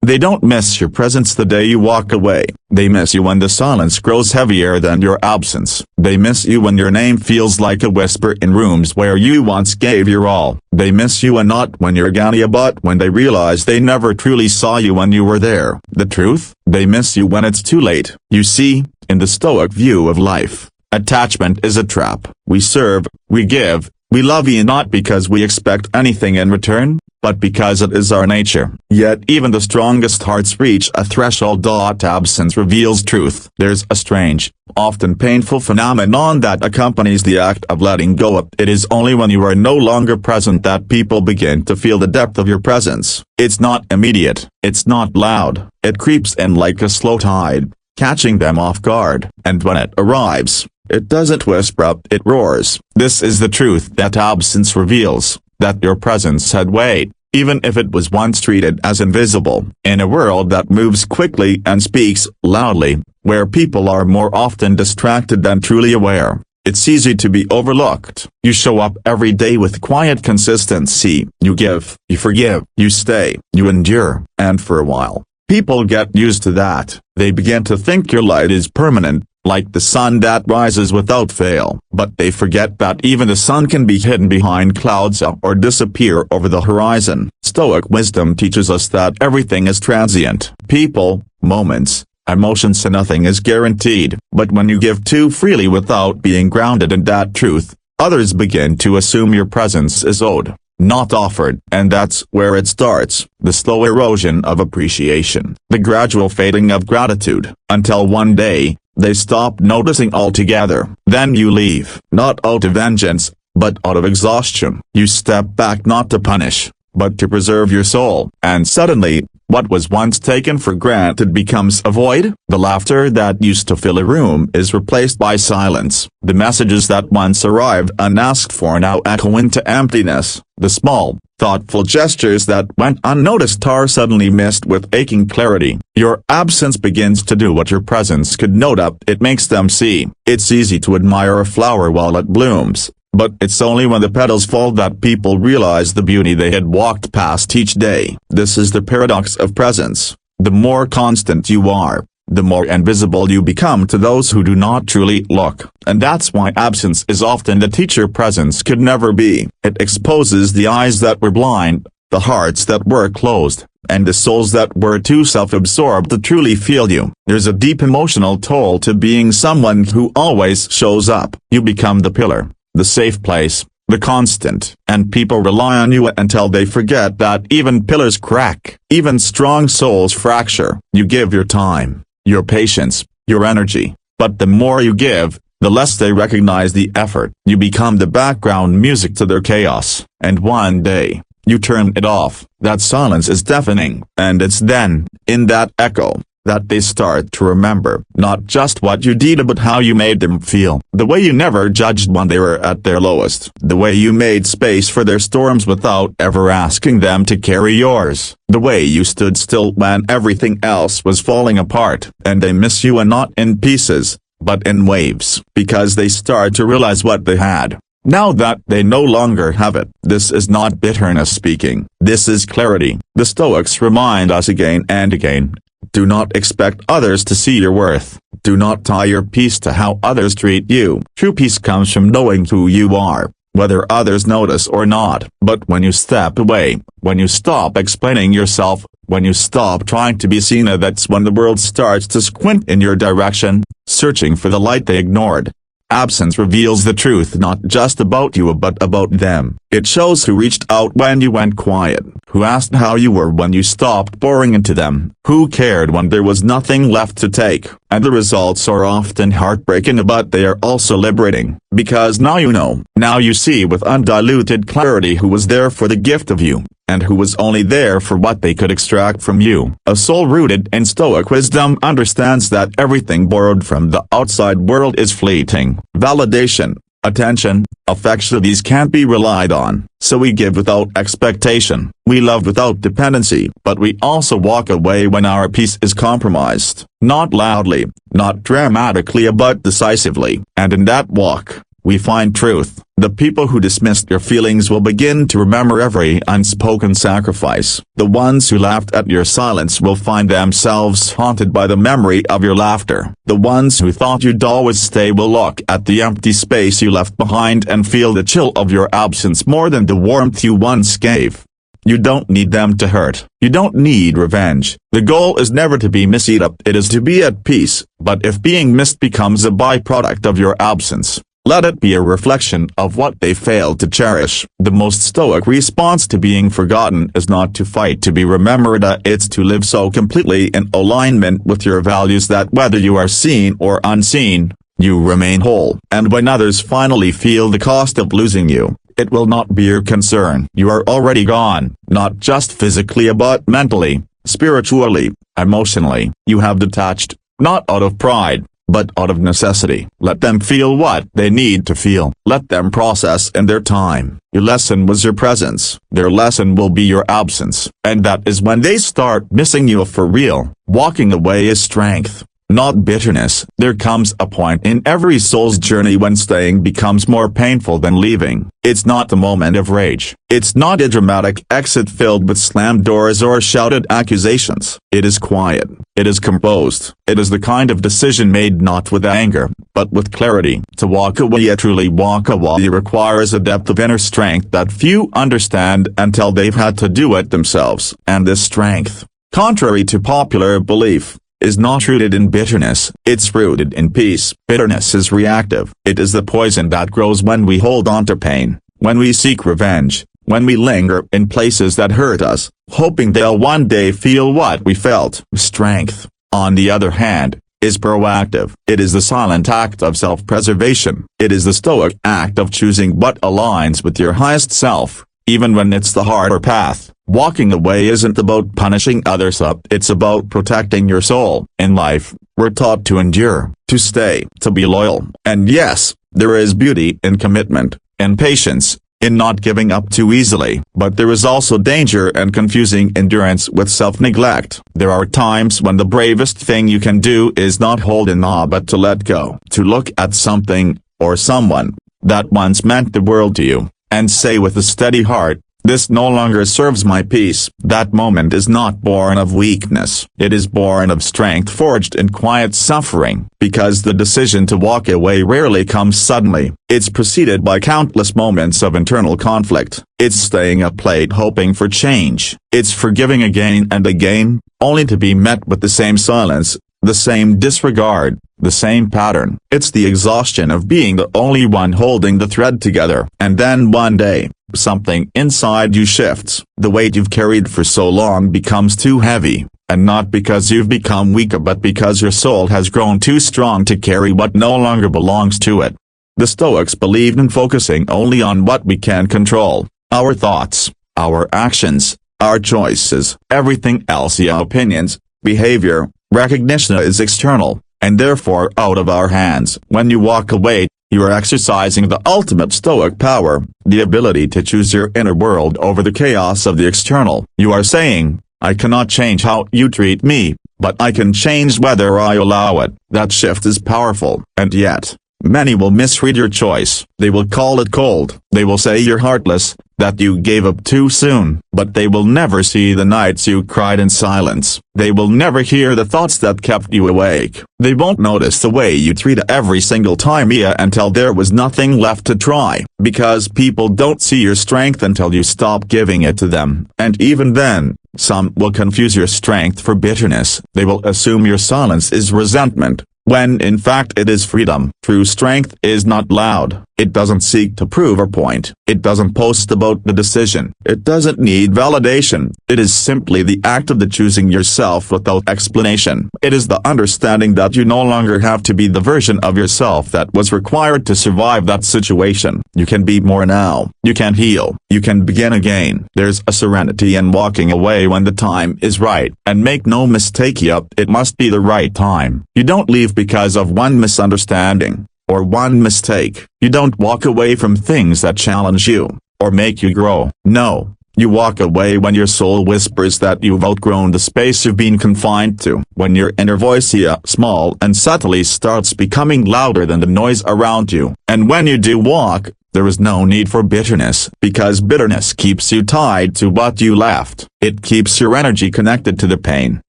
They don't miss your presence the day you walk away. They miss you when the silence grows heavier than your absence. They miss you when your name feels like a whisper in rooms where you once gave your all. They miss you and not when you're Gania but when they realize they never truly saw you when you were there. The truth? They miss you when it's too late. You see, in the Stoic view of life, attachment is a trap. We serve, we give, we love you not because we expect anything in return, but because it is our nature. Yet even the strongest hearts reach a threshold. Absence reveals truth. There's a strange, often painful phenomenon that accompanies the act of letting go. It is only when you are no longer present that people begin to feel the depth of your presence. It's not immediate, it's not loud, it creeps in like a slow tide, catching them off guard. And when it arrives, it doesn't whisper, it roars. This is the truth that absence reveals, that your presence had weight, even if it was once treated as invisible. In a world that moves quickly and speaks loudly, where people are more often distracted than truly aware, it's easy to be overlooked. You show up every day with quiet consistency. You give, you forgive, you stay, you endure, and for a while, people get used to that. They begin to think your light is permanent, like the sun that rises without fail. But they forget that even the sun can be hidden behind clouds or disappear over the horizon. Stoic wisdom teaches us that everything is transient. People, moments, emotions, and nothing is guaranteed. But when you give too freely without being grounded in that truth, others begin to assume your presence is owed, not offered. And that's where it starts, the slow erosion of appreciation, the gradual fading of gratitude, until one day, they stop noticing altogether. Then you leave, not out of vengeance, but out of exhaustion. You step back not to punish, but to preserve your soul. And suddenly, what was once taken for granted becomes a void. The laughter that used to fill a room is replaced by silence. The messages that once arrived unasked for now echo into emptiness. The small, thoughtful gestures that went unnoticed are suddenly missed with aching clarity. Your absence begins to do what your presence could not. It makes them see. It's easy to admire a flower while it blooms, but it's only when the petals fall that people realize the beauty they had walked past each day. This is the paradox of presence. The more constant you are, the more invisible you become to those who do not truly look. And that's why absence is often the teacher presence could never be. It exposes the eyes that were blind, the hearts that were closed, and the souls that were too self-absorbed to truly feel you. There's a deep emotional toll to being someone who always shows up. You become the pillar, the safe place, the constant, and people rely on you until they forget that even pillars crack, even strong souls fracture. You give your time, your patience, your energy, but the more you give, the less they recognize the effort. You become the background music to their chaos, and one day, you turn it off. That silence is deafening, and it's then, in that echo, that they start to remember not just what you did but how you made them feel. The way you never judged when they were at their lowest. The way you made space for their storms without ever asking them to carry yours. The way you stood still when everything else was falling apart. And they miss you, and not in pieces, but in waves, because they start to realize what they had, now that they no longer have it. This is not bitterness speaking. This is clarity. The Stoics remind us again and again, do not expect others to see your worth. Do not tie your peace to how others treat you. True peace comes from knowing who you are, whether others notice or not. But when you step away, when you stop explaining yourself, when you stop trying to be seen, that's when the world starts to squint in your direction, searching for the light they ignored. Absence reveals the truth not just about you but about them. It shows who reached out when you went quiet, who asked how you were when you stopped pouring into them, who cared when there was nothing left to take. And the results are often heartbreaking, but they are also liberating, because now you know, now you see with undiluted clarity who was there for the gift of you, and who was only there for what they could extract from you. A soul rooted in Stoic wisdom understands that everything borrowed from the outside world is fleeting. Validation, attention, affection, these can't be relied on. So we give without expectation, we love without dependency, but we also walk away when our peace is compromised. Not loudly, not dramatically, but decisively. And in that walk, we find truth. The people who dismissed your feelings will begin to remember every unspoken sacrifice. The ones who laughed at your silence will find themselves haunted by the memory of your laughter. The ones who thought you'd always stay will look at the empty space you left behind and feel the chill of your absence more than the warmth you once gave. You don't need them to hurt. You don't need revenge. The goal is never to be missed up, it is to be at peace. But if being missed becomes a byproduct of your absence, let it be a reflection of what they failed to cherish. The most stoic response to being forgotten is not to fight to be remembered, it's to live so completely in alignment with your values that whether you are seen or unseen, you remain whole. And when others finally feel the cost of losing you, it will not be your concern. You are already gone, not just physically but mentally, spiritually, emotionally. You have detached, not out of pride, but out of necessity. Let them feel what they need to feel. Let them process in their time. Your lesson was your presence. Their lesson will be your absence. And that is when they start missing you for real. Walking away is strength, not bitterness. There comes a point in every soul's journey when staying becomes more painful than leaving. It's not the moment of rage. It's not a dramatic exit filled with slammed doors or shouted accusations. It is quiet. It is composed. It is the kind of decision made not with anger, but with clarity. To walk away, truly walk away, requires a depth of inner strength that few understand until they've had to do it themselves. And this strength, contrary to popular belief, is not rooted in bitterness, it's rooted in peace. Bitterness is reactive. It is the poison that grows when we hold on to pain, when we seek revenge, when we linger in places that hurt us, hoping they'll one day feel what we felt. Strength, on the other hand, is proactive. It is the silent act of self-preservation. It is the stoic act of choosing what aligns with your highest self, even when it's the harder path. Walking away isn't about punishing others it's about protecting your soul. In life, we're taught to endure, to stay, to be loyal. And yes, there is beauty in commitment, in patience, in not giving up too easily. But there is also danger in confusing endurance with self-neglect. There are times when the bravest thing you can do is not hold in awe but to let go. To look at something, or someone, that once meant the world to you, and say with a steady heart, "This no longer serves my peace." That moment is not born of weakness. It is born of strength forged in quiet suffering. Because the decision to walk away rarely comes suddenly, it's preceded by countless moments of internal conflict. It's staying up late hoping for change. It's forgiving again and again, only to be met with the same silence, the same disregard, the same pattern. It's the exhaustion of being the only one holding the thread together. And then one day, something inside you shifts. The weight you've carried for so long becomes too heavy, and not because you've become weaker but because your soul has grown too strong to carry what no longer belongs to it. The Stoics believed in focusing only on what we can control: our thoughts, our actions, our choices. Everything else, your opinions, behavior, recognition, is external, and therefore out of our hands. When you walk away, you are exercising the ultimate Stoic power, the ability to choose your inner world over the chaos of the external. You are saying, "I cannot change how you treat me, but I can change whether I allow it." That shift is powerful, and yet, many will misread your choice. They will call it cold. They will say you're heartless, that you gave up too soon. But they will never see the nights you cried in silence. They will never hear the thoughts that kept you awake. They won't notice the way you treated every single time until there was nothing left to try. Because people don't see your strength until you stop giving it to them. And even then, some will confuse your strength for bitterness. They will assume your silence is resentment, when in fact it is freedom. True strength is not loud. It doesn't seek to prove a point. It doesn't post about the decision. It doesn't need validation. It is simply the act of the choosing yourself without explanation. It is the understanding that you no longer have to be the version of yourself that was required to survive that situation. You can be more now. You can heal. You can begin again. There's a serenity in walking away when the time is right. And make no mistake, it must be the right time. You don't leave because of one misunderstanding, or one mistake. You don't walk away from things that challenge you, or make you grow. No, You walk away when your soul whispers that you've outgrown the space you've been confined to. When your inner voice, small and subtly, starts becoming louder than the noise around you. And when you do walk, there is no need for bitterness, because bitterness keeps you tied to what you left. It keeps your energy connected to the pain.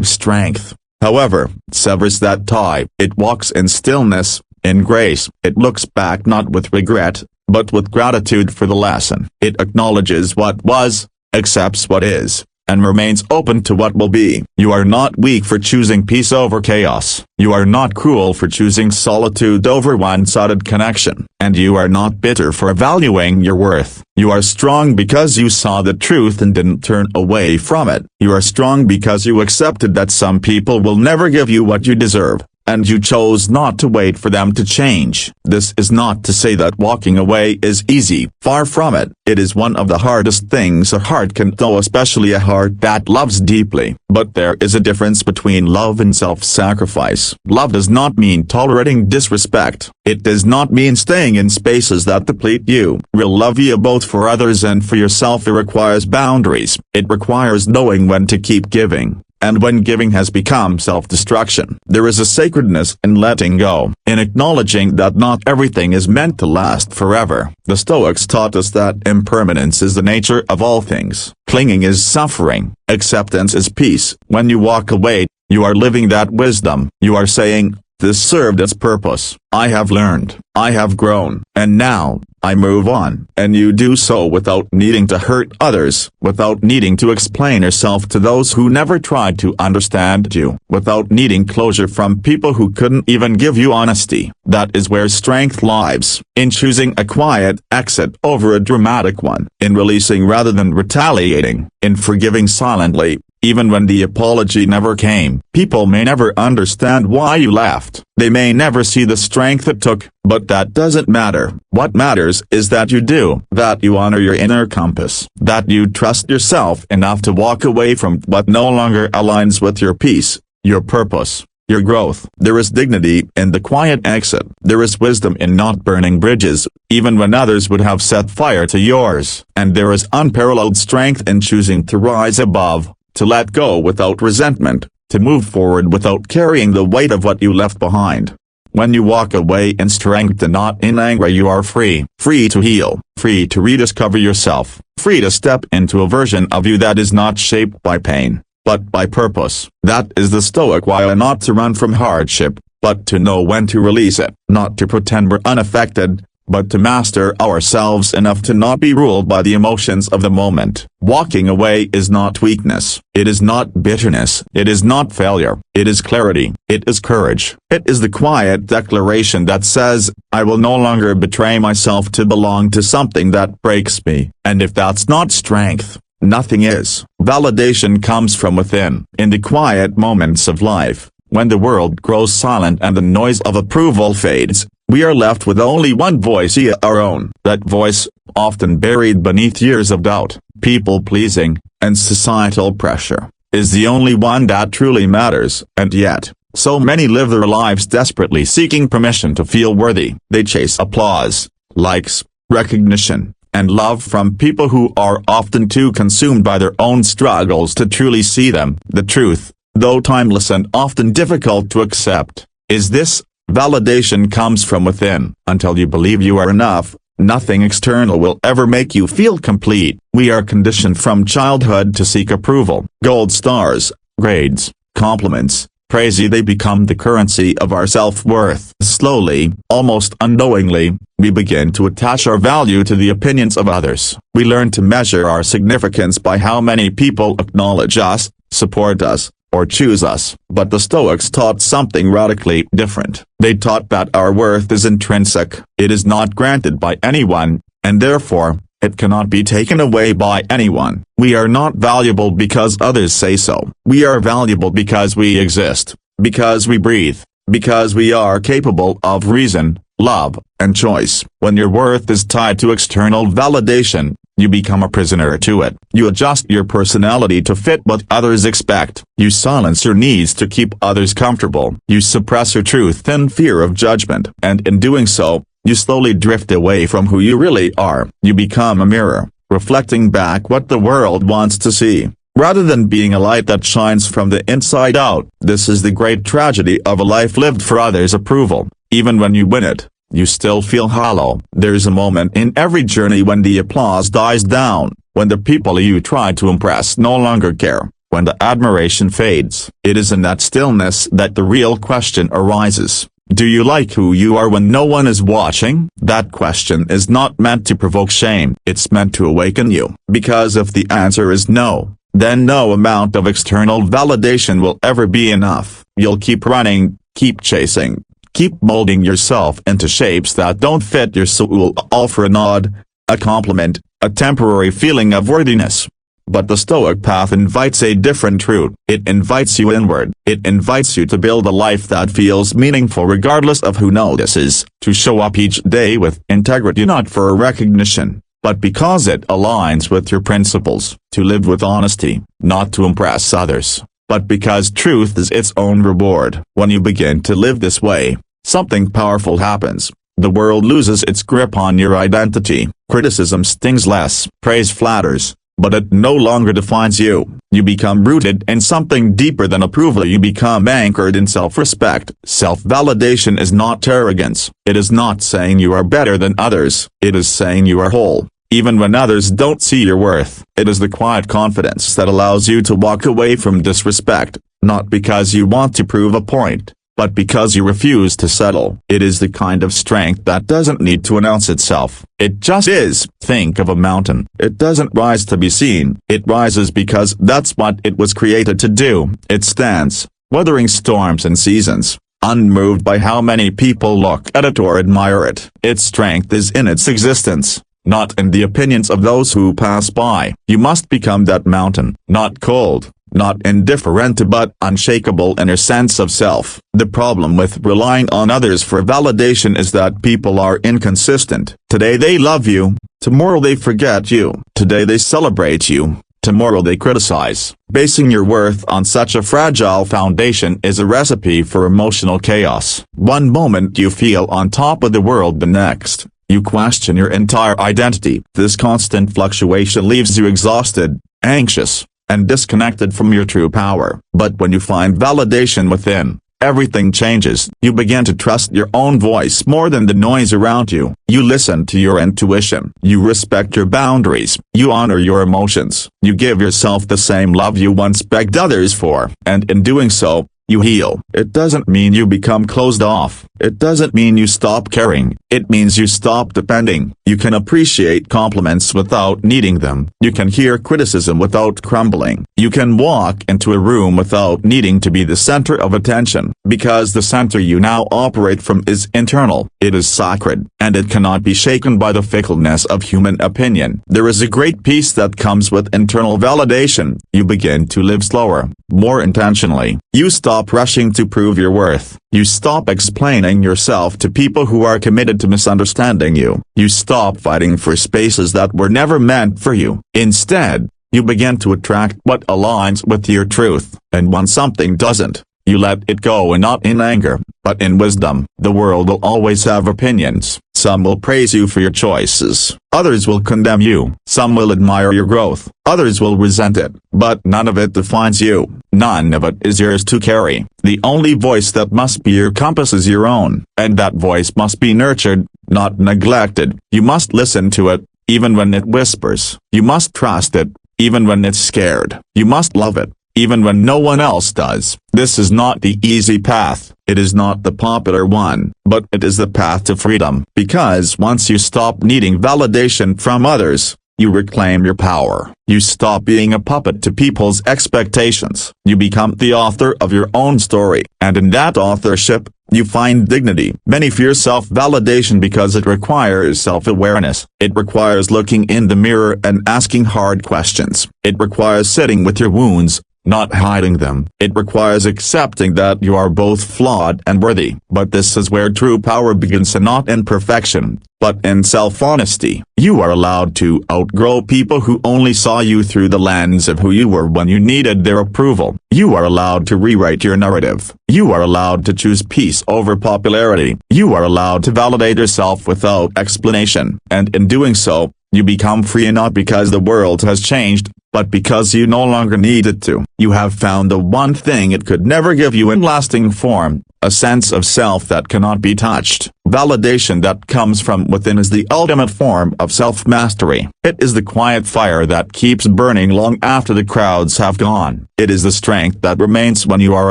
Strength, however, severs that tie. It walks in stillness, in grace. It looks back not with regret, but with gratitude for the lesson. It acknowledges what was, accepts what is, and remains open to what will be. You are not weak for choosing peace over chaos. You are not cruel for choosing solitude over one-sided connection. And you are not bitter for valuing your worth. You are strong because you saw the truth and didn't turn away from it. You are strong because you accepted that some people will never give you what you deserve, and you chose not to wait for them to change. This is not to say that walking away is easy. Far from it. It is one of the hardest things a heart can know, especially a heart that loves deeply. But there is a difference between love and self-sacrifice. Love does not mean tolerating disrespect. It does not mean staying in spaces that deplete you. Real love, both for others and for yourself, it requires boundaries. It requires knowing when to keep giving, and when giving has become self-destruction. There is a sacredness in letting go, in acknowledging that not everything is meant to last forever. The Stoics taught us that impermanence is the nature of all things. Clinging is suffering. Acceptance is peace. When you walk away, you are living that wisdom. You are saying, "This served its purpose. I have learned. I have grown. And now, I move on." And you do so without needing to hurt others, without needing to explain yourself to those who never tried to understand you, without needing closure from people who couldn't even give you honesty. That is where strength lies, in choosing a quiet exit over a dramatic one, in releasing rather than retaliating, in forgiving silently, even when the apology never came. People may never understand why you left. They may never see the strength it took, but that doesn't matter. What matters is that you do, that you honor your inner compass, that you trust yourself enough to walk away from what no longer aligns with your peace, your purpose, your growth. There is dignity in the quiet exit. There is wisdom in not burning bridges, even when others would have set fire to yours. And there is unparalleled strength in choosing to rise above, to let go without resentment, to move forward without carrying the weight of what you left behind. When you walk away in strength and not in anger, you are free. Free to heal, free to rediscover yourself, free to step into a version of you that is not shaped by pain, but by purpose. That is the Stoic way, not to run from hardship, but to know when to release it, not to pretend we're unaffected, but to master ourselves enough to not be ruled by the emotions of the moment. Walking away is not weakness. It is not bitterness. It is not failure. It is clarity. It is courage. It is the quiet declaration that says, "I will no longer betray myself to belong to something that breaks me." And if that's not strength, nothing is. Validation comes from within. In the quiet moments of life, when the world grows silent and the noise of approval fades, we are left with only one voice, our own. That voice, often buried beneath years of doubt, people-pleasing, and societal pressure, is the only one that truly matters. And yet, so many live their lives desperately seeking permission to feel worthy. They chase applause, likes, recognition, and love from people who are often too consumed by their own struggles to truly see them. The truth, though timeless and often difficult to accept, is this: validation comes from within. Until you believe you are enough, nothing external will ever make you feel complete. We are conditioned from childhood to seek approval. Gold stars, grades, compliments, praise. They become the currency of our self-worth. Slowly, almost unknowingly, we begin to attach our value to the opinions of others. We learn to measure our significance by how many people acknowledge us, support us, or choose us. But the Stoics taught something radically different. They taught that our worth is intrinsic. It is not granted by anyone, and therefore, it cannot be taken away by anyone. We are not valuable because others say so. We are valuable because we exist, because we breathe, because we are capable of reason, love, and choice. When your worth is tied to external validation, you become a prisoner to it. You adjust your personality to fit what others expect. You silence your needs to keep others comfortable. You suppress your truth in fear of judgment. And in doing so, you slowly drift away from who you really are. You become a mirror, reflecting back what the world wants to see, rather than being a light that shines from the inside out. This is the great tragedy of a life lived for others' approval. Even when you win it, you still feel hollow. There's a moment in every journey when the applause dies down, when the people you try to impress no longer care, when the admiration fades. It is in that stillness that the real question arises. Do you like who you are when no one is watching? That question is not meant to provoke shame. It's meant to awaken you. Because if the answer is no, then no amount of external validation will ever be enough. You'll keep running, keep chasing, keep molding yourself into shapes that don't fit your soul, all for a nod, a compliment, a temporary feeling of worthiness. But the Stoic path invites a different route. It invites you inward. It invites you to build a life that feels meaningful regardless of who notices, to show up each day with integrity, not for recognition, but because it aligns with your principles, to live with honesty, not to impress others, but because truth is its own reward. When you begin to live this way, something powerful happens. The world loses its grip on your identity. Criticism stings less. Praise flatters, but it no longer defines you. You become rooted in something deeper than approval. You become anchored in self-respect. Self-validation is not arrogance. It is not saying you are better than others. It is saying you are whole, even when others don't see your worth. It is the quiet confidence that allows you to walk away from disrespect, not because you want to prove a point, but because you refuse to settle. It is the kind of strength that doesn't need to announce itself. It just is. Think of a mountain. It doesn't rise to be seen. It rises because that's what it was created to do. It stands, weathering storms and seasons, unmoved by how many people look at it or admire it. Its strength is in its existence, not in the opinions of those who pass by. You must become that mountain, not cold, not indifferent, but unshakable in your sense of self. The problem with relying on others for validation is that people are inconsistent. Today they love you, tomorrow they forget you. Today they celebrate you, tomorrow they criticize. Basing your worth on such a fragile foundation is a recipe for emotional chaos. One moment you feel on top of the world, the next, you question your entire identity. This constant fluctuation leaves you exhausted, anxious, and disconnected from your true power. But when you find validation within, everything changes. You begin to trust your own voice more than the noise around you. You listen to your intuition. You respect your boundaries. You honor your emotions. You give yourself the same love you once begged others for. And in doing so, you heal. It doesn't mean you become closed off. It doesn't mean you stop caring. It means you stop depending. You can appreciate compliments without needing them. You can hear criticism without crumbling. You can walk into a room without needing to be the center of attention, because the center you now operate from is internal. It is sacred, and it cannot be shaken by the fickleness of human opinion. There is a great peace that comes with internal validation. You begin to live slower, more intentionally. You stop rushing to prove your worth. You stop explaining yourself to people who are committed to misunderstanding you. You stop fighting for spaces that were never meant for you. Instead, you begin to attract what aligns with your truth. And when something doesn't, you let it go, and not in anger, but in wisdom. The world will always have opinions. Some will praise you for your choices. Others will condemn you. Some will admire your growth. Others will resent it. But none of it defines you. None of it is yours to carry. The only voice that must be your compass is your own. And that voice must be nurtured, not neglected. You must listen to it, even when it whispers. You must trust it, even when it's scared. You must love it, even when no one else does. This is not the easy path. It is not the popular one, but it is the path to freedom. Because once you stop needing validation from others, you reclaim your power. You stop being a puppet to people's expectations. You become the author of your own story, and in that authorship, you find dignity. Many fear self-validation because it requires self-awareness. It requires looking in the mirror and asking hard questions. It requires sitting with your wounds, not hiding them. It requires accepting that you are both flawed and worthy. But this is where true power begins, and not in perfection, but in self-honesty. You are allowed to outgrow people who only saw you through the lens of who you were when you needed their approval. You are allowed to rewrite your narrative. You are allowed to choose peace over popularity. You are allowed to validate yourself without explanation. And in doing so, You become free not because the world has changed, but because you no longer need it to. You have found the one thing it could never give you in lasting form, a sense of self that cannot be touched. Validation that comes from within is the ultimate form of self-mastery. It is the quiet fire that keeps burning long after the crowds have gone. It is the strength that remains when you are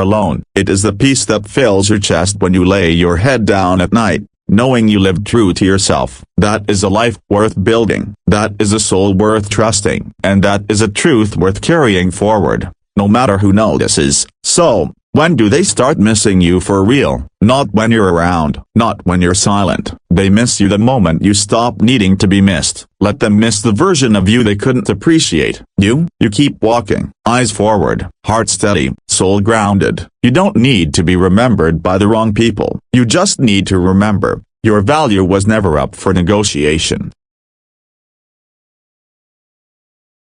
alone. It is the peace that fills your chest when you lay your head down at night, knowing you lived true to yourself. That is a life worth building. That is a soul worth trusting. And that is a truth worth carrying forward, no matter who notices. So, when do they start missing you for real? Not when you're around, not when you're silent. They miss you the moment you stop needing to be missed. Let them miss the version of you they couldn't appreciate. You keep walking, eyes forward, heart steady, soul grounded. You don't need to be remembered by the wrong people. You just need to remember, your value was never up for negotiation.